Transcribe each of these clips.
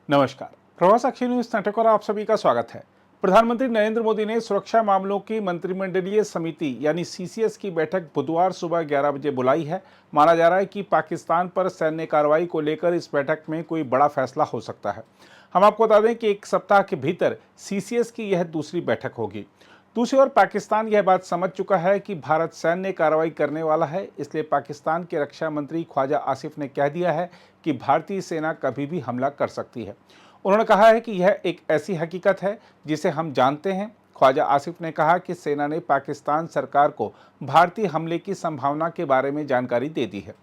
नमस्कार। प्रवास अक्षय न्यूज नाटक और आप सभी का स्वागत है। प्रधानमंत्री नरेंद्र मोदी ने सुरक्षा मामलों की मंत्रिमंडलीय समिति यानी सीसीएस की बैठक बुधवार सुबह 11 बजे बुलाई है। माना जा रहा है कि पाकिस्तान पर सैन्य कार्रवाई को लेकर इस बैठक में कोई बड़ा फैसला हो सकता है। हम आपको बता दें कि एक सप्ताह के भीतर सीसीएस की यह दूसरी बैठक होगी। दूसरी ओर पाकिस्तान यह बात समझ चुका है कि भारत सैन्य कार्रवाई करने वाला है, इसलिए पाकिस्तान के रक्षा मंत्री ख्वाजा आसिफ ने कह दिया है कि भारतीय सेना कभी भी हमला कर सकती है। उन्होंने कहा है कि यह एक ऐसी हकीकत है जिसे हम जानते हैं। ख्वाजा आसिफ ने कहा कि सेना ने पाकिस्तान सरकार को भारतीय हमले की संभावना के बारे में जानकारी दे दी है।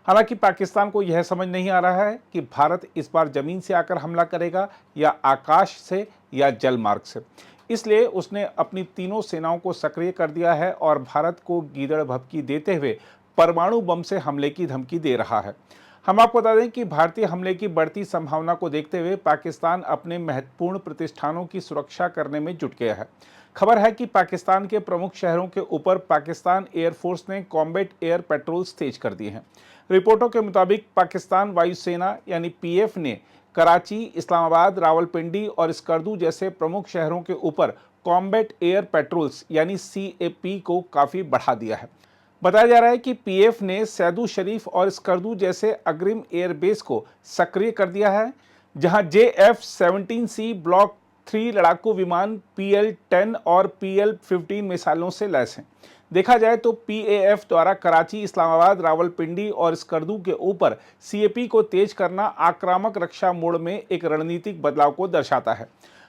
हालांकि पाकिस्तान को यह समझ नहीं आ रहा है कि भारत इस बार जमीन से आकर हमला करेगा या आकाश से या जल मार्ग से। इसलिए उसने अपनी तीनों सेनाओं को सक्रिय कर दिया है और भारत को गीदड़ भभकी देते हुए परमाणु बम से हमले की धमकी दे रहा है। हम आपको बता दें कि भारतीय हमले की बढ़ती संभावना को देखते हुए पाकिस्तान अपने महत्वपूर्ण प्रतिष्ठानों की सुरक्षा करने में जुट गया है। खबर है कि पाकिस्तान के प्रमुख शहरों के ऊपर पाकिस्तान एयरफोर्स ने कॉम्बैट एयर पेट्रोल्स तेज कर दिए हैं। रिपोर्टों के मुताबिक पाकिस्तान वायुसेना यानी पीएफ ने कराची, इस्लामाबाद, रावलपिंडी और स्कर्दू जैसे प्रमुख शहरों के ऊपर कॉम्बैट एयर पेट्रोल्स यानी सीएपी को काफ़ी बढ़ा दिया है। बताया जा रहा है कि पीएफ ने सैदू शरीफ और स्कर्दू जैसे अग्रिम एयरबेस को सक्रिय कर दिया है, जहां JF-17C ब्लॉक 3 लड़ाकू विमान PL-10 और PL-15 मिसाइलों से लैस हैं। देखा जाए तो पीएएफ द्वारा कराची, इस्लामाबाद, रावलपिंडी और स्कर्दू के ऊपर सीएपी को तेज करना आक्रामक रक्षा मोड में एक रणनीतिक बदलाव को दर्शाता है।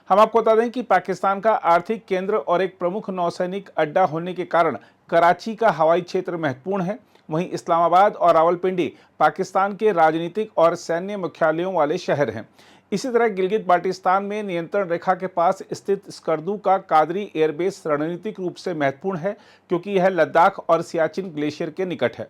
हम आपको बता दें कि पाकिस्तान का आर्थिक केंद्र और एक प्रमुख नौसैनिक अड्डा होने के कारण कराची का हवाई क्षेत्र महत्वपूर्ण है। वहीं इस्लामाबाद और रावलपिंडी पाकिस्तान के राजनीतिक और सैन्य मुख्यालयों वाले शहर हैं। इसी तरह गिलगित बाल्टिस्तान में नियंत्रण रेखा के पास स्थित स्कर्दू का कादरी एयरबेस रणनीतिक रूप से महत्वपूर्ण है, क्योंकि यह लद्दाख और सियाचिन ग्लेशियर के निकट है।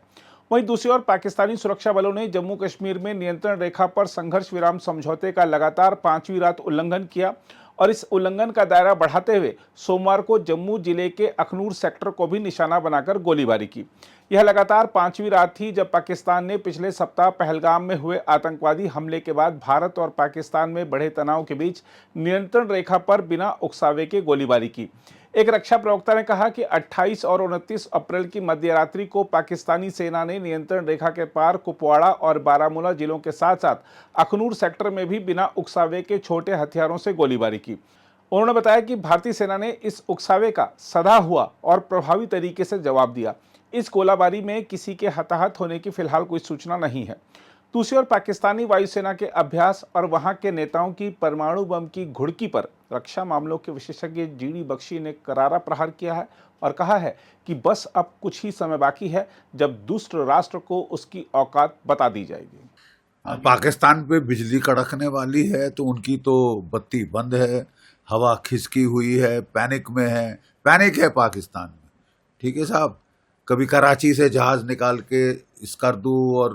वहीं दूसरी ओर पाकिस्तानी सुरक्षा बलों ने जम्मू कश्मीर में नियंत्रण रेखा पर संघर्ष विराम समझौते का लगातार 5वीं रात उल्लंघन किया और इस उल्लंघन का दायरा बढ़ाते हुए सोमवार को जम्मू जिले के अखनूर सेक्टर को भी निशाना बनाकर गोलीबारी की। यह लगातार 5वीं रात थी जब पाकिस्तान ने पिछले सप्ताह पहलगाम में हुए आतंकवादी हमले के बाद भारत और पाकिस्तान में बढ़े तनाव के बीच नियंत्रण रेखा पर बिना उकसावे के गोलीबारी की। एक रक्षा प्रवक्ता ने कहा कि 28 और 29 अप्रैल की मध्यरात्रि को पाकिस्तानी सेना ने नियंत्रण रेखा के पार कुपवाड़ा और बारामूला जिलों के साथ साथ अखनूर सेक्टर में भी बिना उकसावे के छोटे हथियारों से गोलीबारी की। उन्होंने बताया कि भारतीय सेना ने इस उकसावे का सधा हुआ और प्रभावी तरीके से जवाब दिया। इस गोलाबारी में किसी के हताहत होने की फिलहाल कोई सूचना नहीं है। दूसरी ओर पाकिस्तानी वायुसेना के अभ्यास और वहां के नेताओं की परमाणु बम की घुड़की पर रक्षा मामलों के विशेषज्ञ जीडी बख्शी ने करारा प्रहार किया है और कहा है कि बस अब कुछ ही समय बाकी है जब दुष्ट राष्ट्र को उसकी औकात बता दी जाएगी। पाकिस्तान पे बिजली कड़कने वाली है तो उनकी तो बत्ती बंद है, हवा खिसकी हुई है, पैनिक में है, पैनिक है पाकिस्तान में। ठीक है साहब, कभी कराची से जहाज निकाल के स्कर्दू और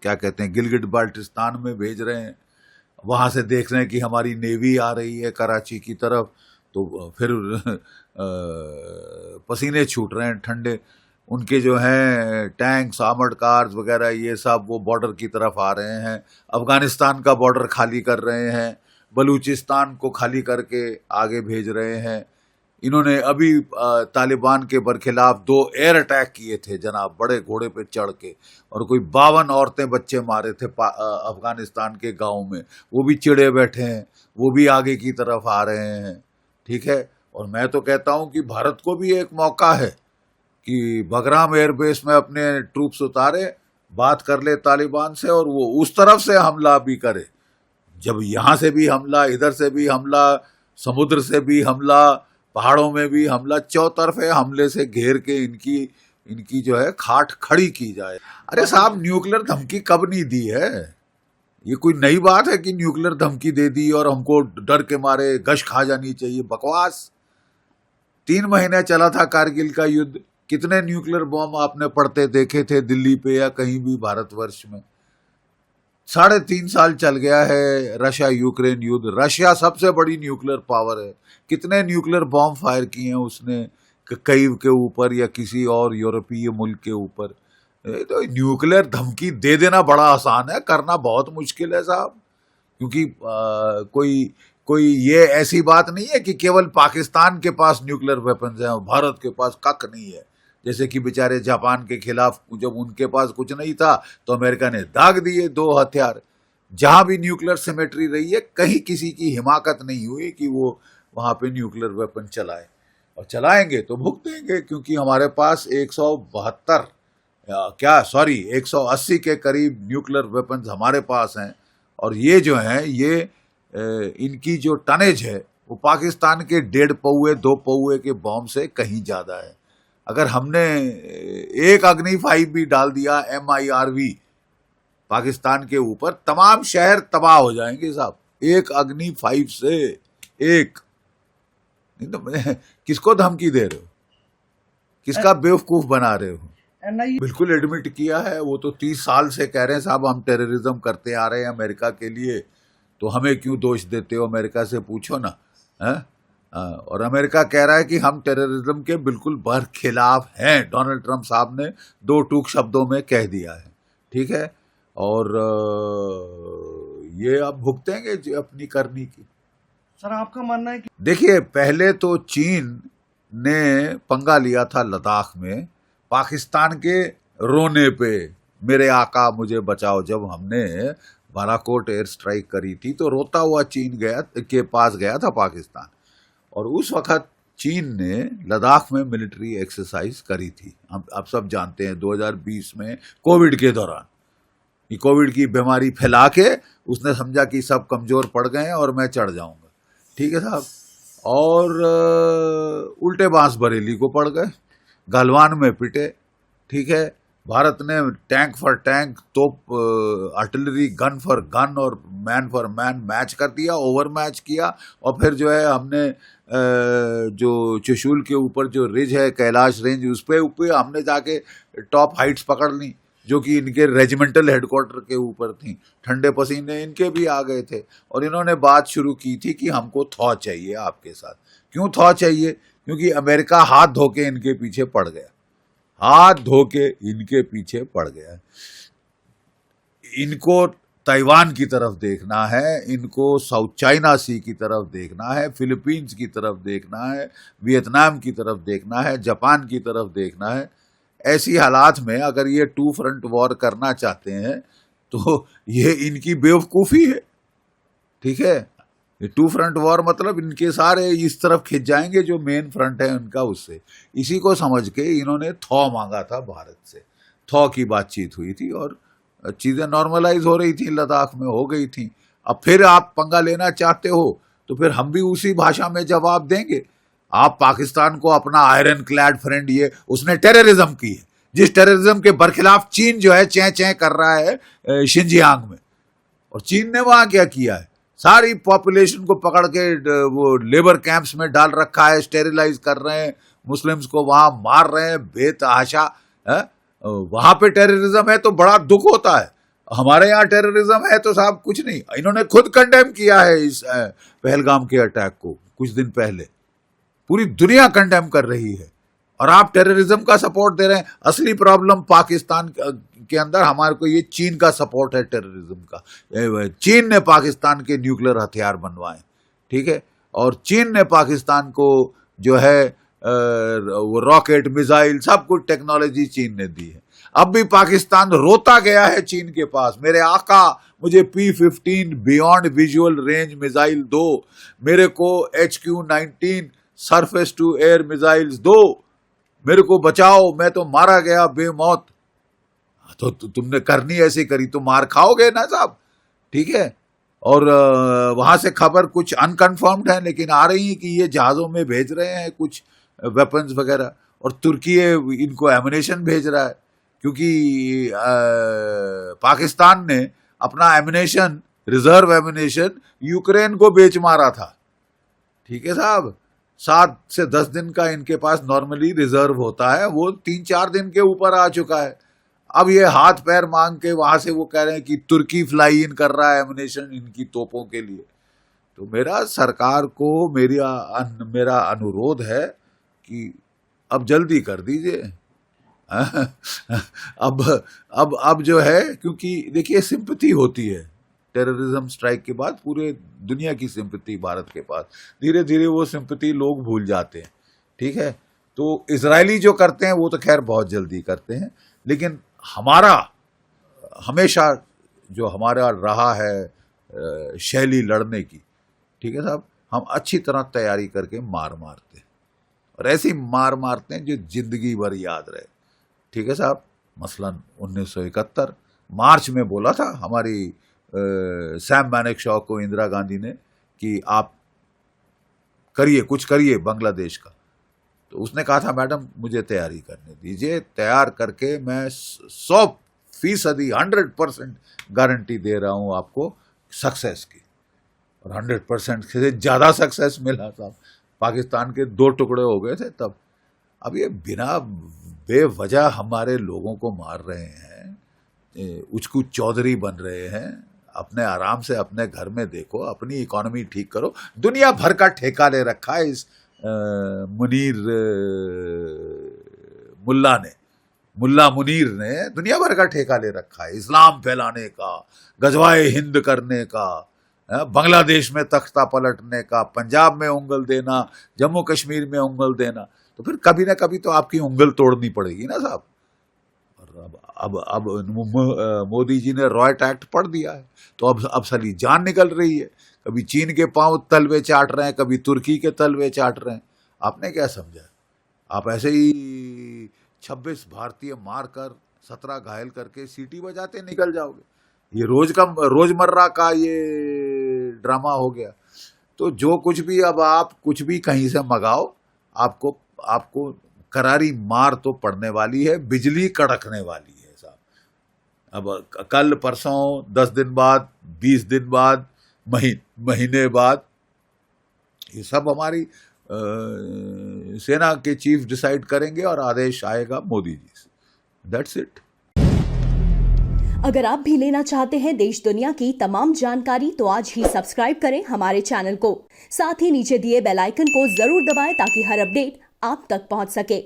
क्या कहते हैं गिलगिट बाल्टिस्तान में भेज रहे हैं, वहाँ से देख रहे हैं कि हमारी नेवी आ रही है कराची की तरफ, तो फिर पसीने छूट रहे हैं ठंडे। उनके जो हैं टैंक्स, आर्मर्ड कार्स वगैरह ये सब वो बॉर्डर की तरफ आ रहे हैं, अफगानिस्तान का बॉर्डर खाली कर रहे हैं, बलूचिस्तान को खाली करके आगे भेज रहे हैं। इन्होंने अभी तालिबान के बरखिलाफ 2 एयर अटैक किए थे जनाब, बड़े घोड़े पे चढ़ के, और कोई 52 औरतें बच्चे मारे थे अफगानिस्तान के गांव में। वो भी चिड़े बैठे हैं, वो भी आगे की तरफ आ रहे हैं। ठीक है, और मैं तो कहता हूं कि भारत को भी एक मौका है कि बगराम एयरबेस में अपने ट्रूप्स उतारे, बात कर ले तालिबान से और वो उस तरफ से हमला भी करे। जब यहाँ से भी हमला, इधर से भी हमला, समुद्र से भी हमला, पहाड़ों में भी हमला, चौतरफे हमले से घेर के इनकी जो है खाट खड़ी की जाए। अरे साहब, न्यूक्लियर धमकी कब नहीं दी है? ये कोई नई बात है कि न्यूक्लियर धमकी दे दी और हमको डर के मारे गश खा जानी चाहिए? बकवास। 3 महीने चला था कारगिल का युद्ध, कितने न्यूक्लियर बॉम्ब आपने पड़ते देखे थे दिल्ली पे या कहीं भी भारतवर्ष में? 3.5 साल चल गया है रशिया यूक्रेन युद्ध। रशिया सबसे बड़ी न्यूक्लियर पावर है, कितने न्यूक्लियर बॉम्ब फायर किए हैं उसने कीव के ऊपर या किसी और यूरोपीय मुल्क के ऊपर। तो न्यूक्लियर धमकी दे देना बड़ा आसान है, करना बहुत मुश्किल है साहब। क्योंकि कोई कोई ये ऐसी बात नहीं है कि केवल पाकिस्तान के पास न्यूक्लियर वेपन्स हैं और भारत के पास कख नहीं है। जैसे कि बेचारे जापान के खिलाफ जब उनके पास कुछ नहीं था तो अमेरिका ने दाग दिए 2 हथियार। जहां भी न्यूक्लियर सिमेट्री रही है कहीं किसी की हिमाकत नहीं हुई कि वो वहां पे न्यूक्लियर वेपन चलाए, और चलाएंगे तो भुगतेंगे, क्योंकि हमारे पास 180 के करीब न्यूक्लियर वेपन्स हमारे पास हैं। और ये जो हैं ये इनकी जो टनेज है वो पाकिस्तान के 1.5 पौए 2 पौए के बॉम्ब से कहीं ज्यादा है। अगर हमने एक अग्नि 5 भी डाल दिया MIRV पाकिस्तान के ऊपर, तमाम शहर तबाह हो जाएंगे साहब, एक अग्नि 5 से। एक नहीं तो किसको धमकी दे रहे हो, किसका बेवकूफ बना रहे हो? बिल्कुल एडमिट किया है वो तो। 30 साल से कह रहे हैं साहब हम टेररिज्म करते आ रहे हैं अमेरिका के लिए, तो हमें क्यों दोष देते हो, अमेरिका से पूछो ना, है? और अमेरिका कह रहा है कि हम टेररिज्म के बिल्कुल बरखिलाफ हैं। डोनाल्ड ट्रंप साहब ने 2 टूक शब्दों में कह दिया है, ठीक है। और ये अब भुगतेंगे अपनी करनी की। सर आपका मानना है कि देखिए, पहले तो चीन ने पंगा लिया था लद्दाख में पाकिस्तान के रोने पे, मेरे आका मुझे बचाओ। जब हमने बालाकोट एयर स्ट्राइक करी थी तो रोता हुआ चीन के पास गया था पाकिस्तान, और उस वक्त चीन ने लद्दाख में मिलिट्री एक्सरसाइज करी थी। आप सब जानते हैं 2020 में कोविड के दौरान, कि कोविड की बीमारी फैला के उसने समझा कि सब कमजोर पड़ गए हैं और मैं चढ़ जाऊंगा, ठीक है साहब। और उल्टे बांस बरेली को पड़ गए, गलवान में पिटे, ठीक है। भारत ने टैंक फॉर टैंक, तोप, आर्टिलरी, गन फॉर गन और मैन फॉर मैन मैच कर दिया, ओवर मैच किया। और फिर जो है हमने जो चुशूल के ऊपर जो रिज है कैलाश रेंज, उस पे हमने जाके टॉप हाइट्स पकड़ ली, जो कि इनके रेजिमेंटल हेडक्वार्टर के ऊपर थी। ठंडे पसीने इनके भी आ गए थे, और इन्होंने बात शुरू की थी कि हमको थॉ चाहिए आपके साथ। क्यों थॉ चाहिए? क्योंकि अमेरिका हाथ धो के इनके पीछे पड़ गया, हाथ धो के इनके पीछे पड़ गया। इनको ताइवान की तरफ देखना है, इनको साउथ चाइना सी की तरफ देखना है, फिलीपींस की तरफ देखना है, वियतनाम की तरफ देखना है, जापान की तरफ देखना है। ऐसी हालात में अगर ये 2 फ्रंट वॉर करना चाहते हैं तो ये इनकी बेवकूफ़ी है, ठीक है। ये 2 फ्रंट वॉर मतलब इनके सारे इस तरफ खिंच जाएंगे जो मेन फ्रंट है उनका, उससे। इसी को समझ के इन्होंने थॉ मांगा था भारत से, थॉ की बातचीत हुई थी और चीज़ें नॉर्मलाइज हो रही थी, लद्दाख में हो गई थी। अब फिर आप पंगा लेना चाहते हो तो फिर हम भी उसी भाषा में जवाब देंगे। आप पाकिस्तान को अपना आयरन क्लैड फ्रेंड, ये उसने टेररिज्म की है, जिस टेररिज्म के बरखिलाफ चीन जो है चैं चैं कर रहा है शिनजियांग में। और चीन ने वहां क्या किया है? सारी पॉपुलेशन को पकड़ के वो लेबर कैंप्स में डाल रखा है, स्टेरिलाइज कर रहे हैं, मुस्लिम्स को वहां मार रहे हैं बेतहाशा। वहां पे टेररिज्म है तो बड़ा दुख होता है, हमारे यहाँ टेररिज्म है तो साहब कुछ नहीं। इन्होंने खुद कंडेम किया है इस पहलगाम के अटैक को कुछ दिन पहले, पूरी दुनिया कंडेम कर रही है, और आप टेररिज्म का सपोर्ट दे रहे हैं। असली प्रॉब्लम पाकिस्तान के अंदर हमारे को ये चीन का सपोर्ट है टेररिज्म का। चीन ने पाकिस्तान के न्यूक्लियर हथियार बनवाए, ठीक है, और चीन ने पाकिस्तान को जो है वो रॉकेट, मिसाइल, सब कुछ टेक्नोलॉजी चीन ने दी है। अब भी पाकिस्तान रोता गया है चीन के पास, मेरे आका मुझे P-15 beyond visual range missile दो, मेरे को HQ-19 surface to air missiles दो, मेरे को बचाओ, मैं तो मारा गया बेमौत। तो तुमने करनी ऐसी करी तो मार खाओगे ना साहब, ठीक है। और वहां से खबर कुछ अनकन्फर्म्ड है लेकिन आ रही है कि ये जहाजों में भेज रहे हैं कुछ वेपन्स वगैरह, और तुर्की इनको एमुनेशन भेज रहा है, क्योंकि पाकिस्तान ने अपना एमुनेशन, रिजर्व एमुनेशन यूक्रेन को बेच मारा था, ठीक है साहब। 7 से 10 दिन का इनके पास नॉर्मली रिजर्व होता है, वो 3-4 दिन के ऊपर आ चुका है। अब ये हाथ पैर मांग के वहां से वो कह रहे हैं कि तुर्की फ्लाई इन कर रहा है एमुनेशन इनकी तोपों के लिए। तो मेरा सरकार को मेरा अनुरोध है कि अब जल्दी कर दीजिए। अब जो है, क्योंकि देखिए सिंपैथी होती है, टेररिज्म स्ट्राइक के बाद पूरे दुनिया की सिंपैथी भारत के पास। धीरे धीरे वो सिंपैथी लोग भूल जाते हैं, ठीक है। तो इजरायली जो करते हैं वो तो खैर बहुत जल्दी करते हैं, लेकिन हमारा हमेशा जो हमारा रहा है शैली लड़ने की, ठीक है साहब, हम अच्छी तरह तैयारी करके मार मारते हैं, और ऐसी मार मारते हैं जो जिंदगी भर याद रहे, ठीक है साहब। मसलन 1971 मार्च में बोला था हमारी सैम मैनेकशॉ को इंदिरा गांधी ने कि आप करिए, कुछ करिए बांग्लादेश का। तो उसने कहा था मैडम मुझे तैयारी करने दीजिए, तैयार करके मैं 100% 100% गारंटी दे रहा हूं आपको सक्सेस की। और 100% से ज़्यादा सक्सेस मिला साहब। पाकिस्तान के 2 टुकड़े हो गए थे तब। अब ये बिना बेवजह हमारे लोगों को मार रहे हैं, उचकू चौधरी बन रहे हैं। अपने आराम से अपने घर में देखो, अपनी इकोनॉमी ठीक करो। दुनिया भर का ठेका ले रखा है इस मुनीर मुल्ला मुनीर ने दुनिया भर का ठेका ले रखा है, इस्लाम फैलाने का, गजवाए हिंद करने का, बांग्लादेश में तख्ता पलटने का, पंजाब में उंगल देना, जम्मू कश्मीर में उंगल देना। तो फिर कभी ना कभी तो आपकी उंगल तोड़नी पड़ेगी ना साहब। और अब मोदी जी ने रॉयट एक्ट पढ़ दिया है, तो अब साली जान निकल रही है। कभी चीन के पांव तलवे चाट रहे हैं, कभी तुर्की के तलवे चाट रहे हैं। आपने क्या समझा? आप ऐसे ही 26 भारतीय मारकर 17 घायल करके सीटी बजाते निकल जाओगे। ये रोजमर्रा का ये ड्रामा हो गया। तो जो कुछ भी, अब आप कुछ भी कहीं से मंगाओ, आपको करारी मार तो पड़ने वाली है, बिजली कड़कने वाली है साहब। अब कल परसों, 10 दिन बाद, 20 दिन बाद, महीने बाद, ये सब हमारी सेना के चीफ डिसाइड करेंगे और आदेश आएगा मोदी जी से। That's it. अगर आप भी लेना चाहते हैं देश दुनिया की तमाम जानकारी तो आज ही सब्सक्राइब करें हमारे चैनल को। साथ ही नीचे दिए बेल आइकन को जरूर दबाएं ताकि हर अपडेट आप तक पहुंच सके।